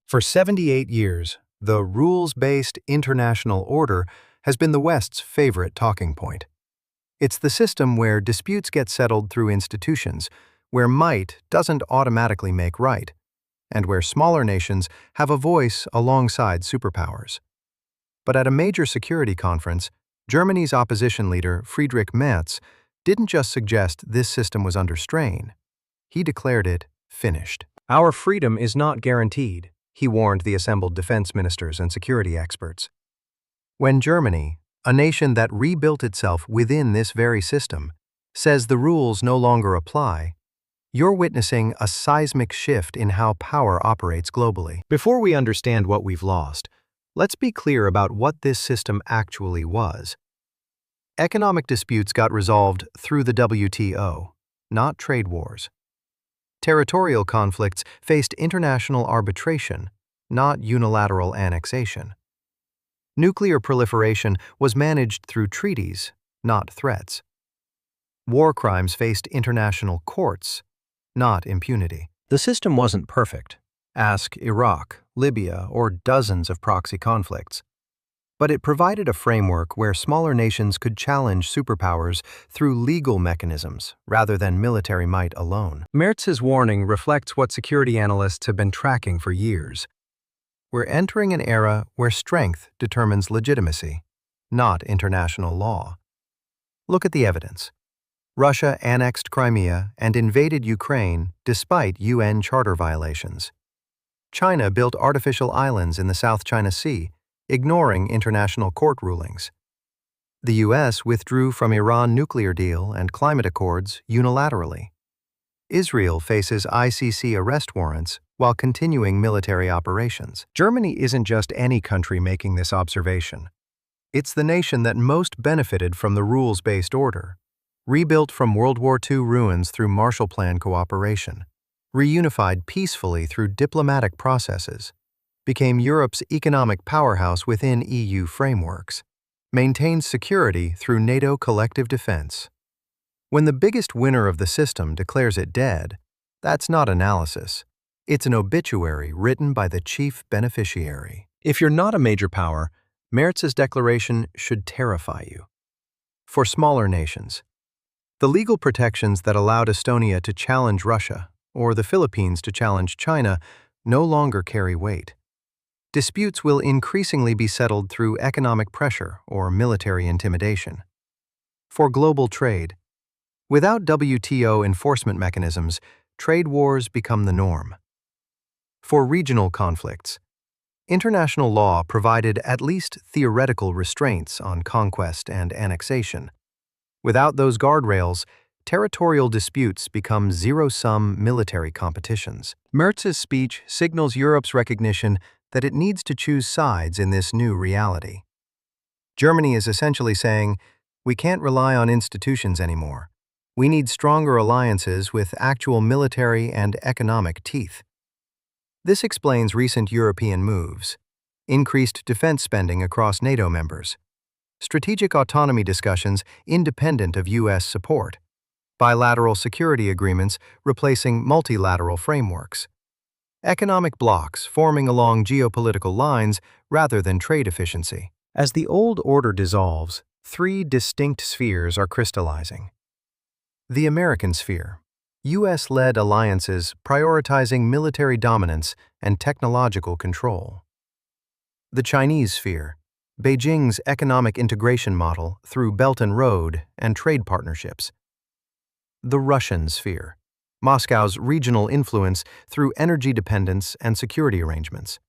For 78 years, the rules-based international order has been the West's favorite talking point. It's the system where disputes get settled through institutions, where might doesn't automatically make right, and where smaller nations have a voice alongside superpowers. But at a major security conference, Germany's opposition leader, Friedrich Merz, didn't just suggest this system was under strain. He declared it finished. Our freedom is not guaranteed, he warned the assembled defense ministers and security experts. When Germany, a nation that rebuilt itself within this very system, says the rules no longer apply, you're witnessing a seismic shift in how power operates globally. Before we understand what we've lost, let's be clear about what this system actually was. Economic disputes got resolved through the WTO, not trade wars. Territorial conflicts faced international arbitration, not unilateral annexation. Nuclear proliferation was managed through treaties, not threats. War crimes faced international courts, not impunity. The system wasn't perfect. Ask Iraq, Libya, or dozens of proxy conflicts. But it provided a framework where smaller nations could challenge superpowers through legal mechanisms rather than military might alone. Merz's warning reflects what security analysts have been tracking for years. We're entering an era where strength determines legitimacy, not international law. Look at the evidence. Russia annexed Crimea and invaded Ukraine despite UN charter violations. China built artificial islands in the South China Sea, ignoring international court rulings. The U.S. withdrew from Iran nuclear deal and climate accords unilaterally. Israel faces ICC arrest warrants while continuing military operations. Germany isn't just any country making this observation. It's the nation that most benefited from the rules-based order, rebuilt from World War II ruins through Marshall Plan cooperation, reunified peacefully through diplomatic processes, became Europe's economic powerhouse within EU frameworks, maintained security through NATO collective defense. When the biggest winner of the system declares it dead, that's not analysis. It's an obituary written by the chief beneficiary. If you're not a major power, Merz's declaration should terrify you. For smaller nations, the legal protections that allowed Estonia to challenge Russia or the Philippines to challenge China no longer carry weight. Disputes will increasingly be settled through economic pressure or military intimidation. For global trade, without WTO enforcement mechanisms, trade wars become the norm. For regional conflicts, international law provided at least theoretical restraints on conquest and annexation. Without those guardrails, territorial disputes become zero-sum military competitions. Merz's speech signals Europe's recognition that it needs to choose sides in this new reality. Germany is essentially saying, we can't rely on institutions anymore. We need stronger alliances with actual military and economic teeth. This explains recent European moves, increased defense spending across NATO members, strategic autonomy discussions independent of U.S. support, bilateral security agreements replacing multilateral frameworks, economic blocs forming along geopolitical lines rather than trade efficiency. As the old order dissolves, three distinct spheres are crystallizing. The American sphere, U.S.-led alliances prioritizing military dominance and technological control. The Chinese sphere, Beijing's economic integration model through Belt and Road and trade partnerships. The Russian sphere, Moscow's regional influence through energy dependence and security arrangements.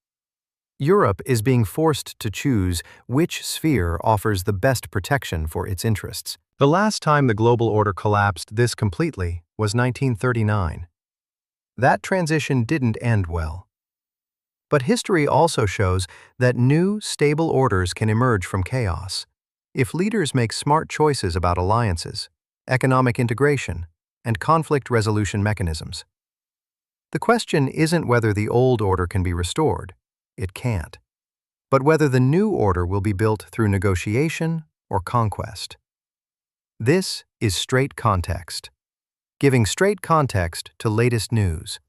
Europe is being forced to choose which sphere offers the best protection for its interests. The last time the global order collapsed this completely was 1939. That transition didn't end well. But history also shows that new, stable orders can emerge from chaos if leaders make smart choices about alliances, economic integration, and conflict resolution mechanisms. The question isn't whether the old order can be restored. It can't. But whether the new order will be built through negotiation or conquest. This is Straight Context, giving straight context to latest news.